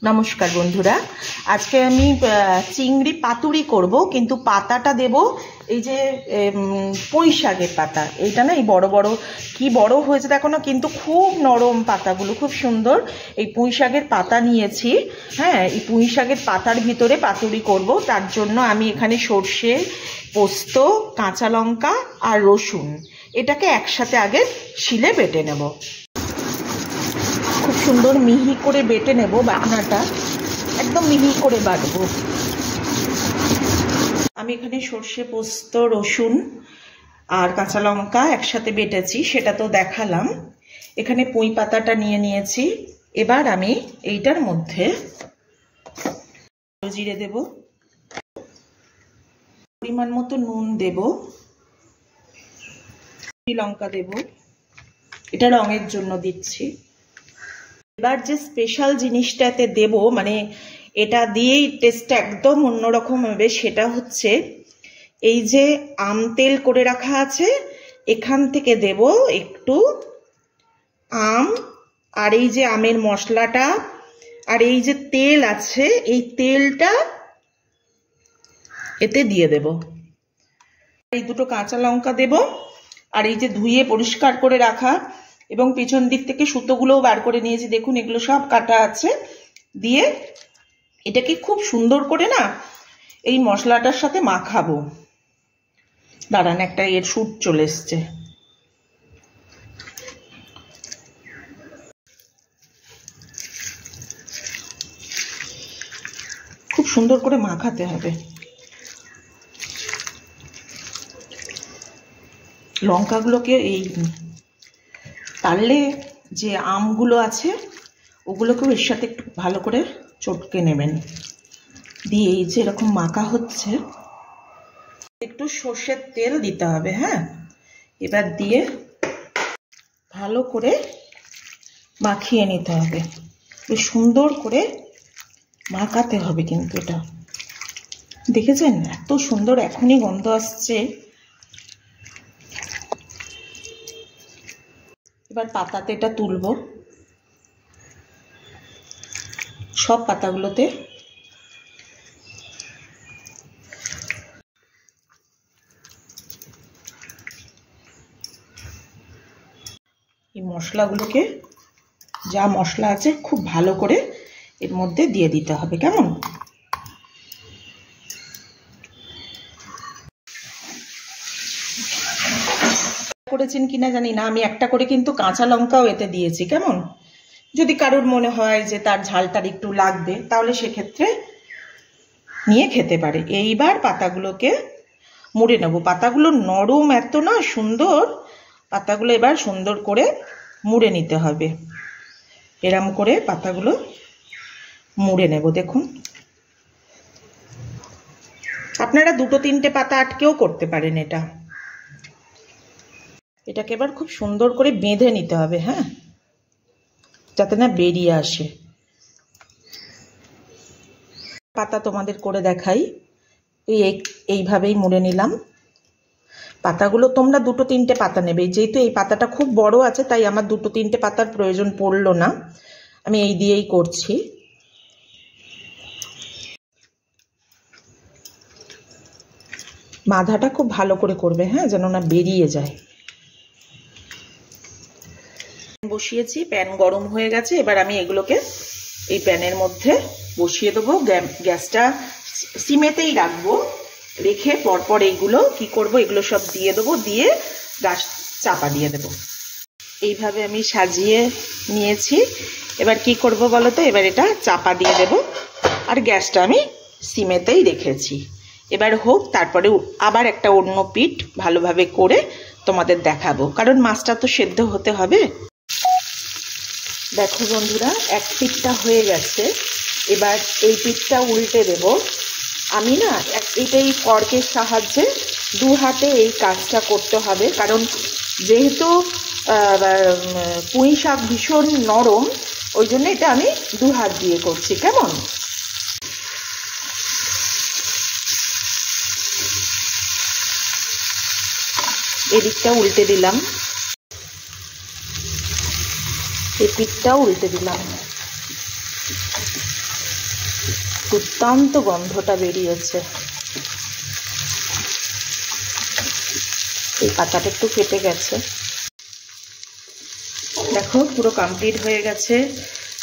নমস্কার বন্ধুরা, আজকে আমি চিংড়ি পাতুরি করব, কিন্তু পাতাটা দেব এই যে পুঁই শাকের পাতা। এইটা না এই বড় বড় কি বড় হয়েছে দেখো না, কিন্তু খুব নরম পাতাগুলো, খুব সুন্দর। এই পুঁই শাকের পাতা নিয়েছি। হ্যাঁ, এই পুঁই শাকের পাতার ভিতরে পাতুরি করব। তার জন্য আমি এখানে সর্ষে, পোস্ত, কাঁচা লঙ্কা আর রসুন এটাকে একসাথে আগে শিলে বেটে নেব। খুব সুন্দর মিহি করে বেটে নেব, বাটনাটা একদম মিহি করে বাটবো। আমি এখানে সর্ষে, পোস্ত, রসুন আর কাঁচা লঙ্কা একসাথে বেটেছি, সেটা তো দেখালাম। এখানে পুঁই পাতাটা নিয়ে নিয়েছি। এবার আমি এইটার মধ্যে জিরে দেব, পরিমাণ মতো নুন দেব, লঙ্কা দেব, এটা রঙের জন্য দিচ্ছি। এবার যে স্পেশাল জিনিসটাতে দেব, মানে এটা দিয়েই টেস্টটা একদম অন্যরকম হবে, সেটা হচ্ছে এই যে আম তেল করে রাখা আছে, এখান থেকে দেব একটু আম, আর এই যে আমের মশলাটা, আর এই যে তেল আছে, এই তেলটা এতে দিয়ে দেব। এই দুটো কাঁচা লঙ্কা দেব, আর এই যে ধুয়ে পরিষ্কার করে রাখা এবং পিছন দিক থেকে সুতোগুলোও বার করে নিয়েছি, দেখুন এগুলো সব কাটা আছে, দিয়ে এটাকে খুব সুন্দর করে না এই মশলাটার সাথে মাখাবো। দাঁড়ান, একটা এর সুট চলে এসছে। খুব সুন্দর করে মাখাতে হবে। লঙ্কাগুলোকে এই পারলে যে আমগুলো আছে ওগুলোকেও এর সাথে একটু ভালো করে চটকে নেবেন। দিয়ে এই যে এরকম মাখা হচ্ছে, একটু সর্ষের তেল দিতে হবে। হ্যাঁ, এবার দিয়ে ভালো করে মাখিয়ে নিতে হবে, সুন্দর করে মাখাতে হবে। কিন্তু এটা দেখেছেন এত সুন্দর এখনই গন্ধ আসছে। এবার পাতাতে এটা তুলবো, সব পাতাগুলোতে এই মশলাগুলোকে, যা মশলা আছে খুব ভালো করে এর মধ্যে দিয়ে দিতে হবে। কেমন করেছেন কিনা জানি না, আমি একটা করে কিন্তু কাঁচা লঙ্কাও এতে দিয়েছি। কেমন, যদি কারোর মনে হয় যে তার ঝালটার একটু লাগবে, তাহলে সেক্ষেত্রে নিয়ে খেতে পারে। এইবার পাতাগুলোকে মুড়ে নেব। পাতাগুলো নরম এত না সুন্দর, পাতাগুলো এবার সুন্দর করে মুড়ে নিতে হবে। এরম করে পাতাগুলো মুড়ে নেব। দেখুন, আপনারা দুটো তিনটে পাতা আটকেও করতে পারেন। এটাকে এবার খুব সুন্দর করে বেঁধে নিতে হবে। হ্যাঁ, যাতে না বেরিয়ে আসে। পাতা তোমাদের করে দেখাই, এইভাবেই মুড়ে নিলাম। পাতাগুলো তোমরা দুটো তিনটে পাতা নেবে, যেহেতু এই পাতাটা খুব বড় আছে তাই আমার দুটো তিনটে পাতার প্রয়োজন পড়লো না, আমি এই দিয়েই করছি। মাথাটা খুব ভালো করে করবে, হ্যাঁ, যেন না বেরিয়ে যায়। বসিয়েছি, প্যান গরম হয়ে গেছে। এবার আমি এগুলোকে এই প্যানের মধ্যে বসিয়ে দেবো। গ্যাসটা সিমেতেই রাখবো, রেখে পরপর এইগুলো কি করব, এগুলো সব দিয়ে দেবো, দিয়ে গ্যাস চাপা দিয়ে দেবো। এইভাবে আমি সাজিয়ে নিয়েছি। এবার কি করব বলো তো, এবার এটা চাপা দিয়ে দেব, আর গ্যাসটা আমি সিমেতেই রেখেছি। এবার হোক, তারপরে আবার একটা অন্য পিঠ ভালোভাবে করে তোমাদের দেখাবো, কারণ মাছটা তো সেদ্ধ হতে হবে। দেখো বন্ধুরা, এক পিঠটা হয়ে গেছে। এবার এই পিঠটা উল্টে দেব। আমি না এটাই ফর্কের সাহায্যে দু হাতে এই কাজটা করতে হবে, কারণ যেহেতু পুঁই শাক ভীষণ নরম, ওই জন্য এটা আমি দু হাত দিয়ে করছি। কেমন, এদিকটা উল্টে দিলাম, এই পিঠটাও উল্টে দিলাম। দুর্দান্ত গন্ধটা বেরিয়েছে। এই পাতাটা একটু কেটে গেছে, দেখো পুরো কমপ্লিট হয়ে গেছে।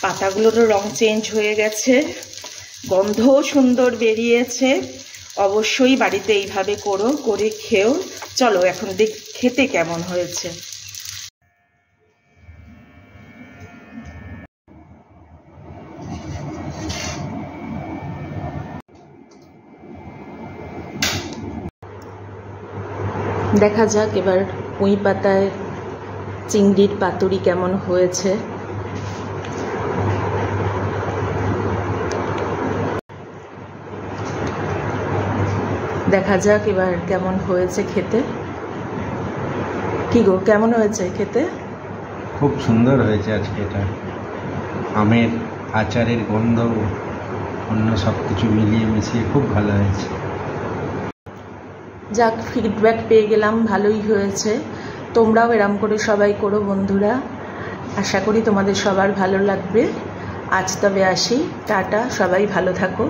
পাতাগুলোরও রং চেঞ্জ হয়ে গেছে, গন্ধও সুন্দর বেরিয়েছে। অবশ্যই বাড়িতে এইভাবে করো, করে খেও। চলো এখন দেখ খেতে কেমন হয়েছে। দেখা যাক এবার পুঁই পাতায় চিংড়ির পাতুরি কেমন হয়েছে। দেখা যাক এবার কেমন হয়েছে খেতে। কি গো, কেমন হয়েছে খেতে? খুব সুন্দর হয়েছে আজকে। এটা আমের আচারের গন্ধ, অন্য সব কিছু মিলিয়ে মিশিয়ে খুব ভালো হয়েছে। যাক, ফিডব্যাক পেয়ে গেলাম, ভালোই হয়েছে। তোমরাও এরম করে সবাই করো বন্ধুরা, আশা করি তোমাদের সবার ভালো লাগবে। আজ তবে আসি, টাটা, সবাই ভালো থাকো।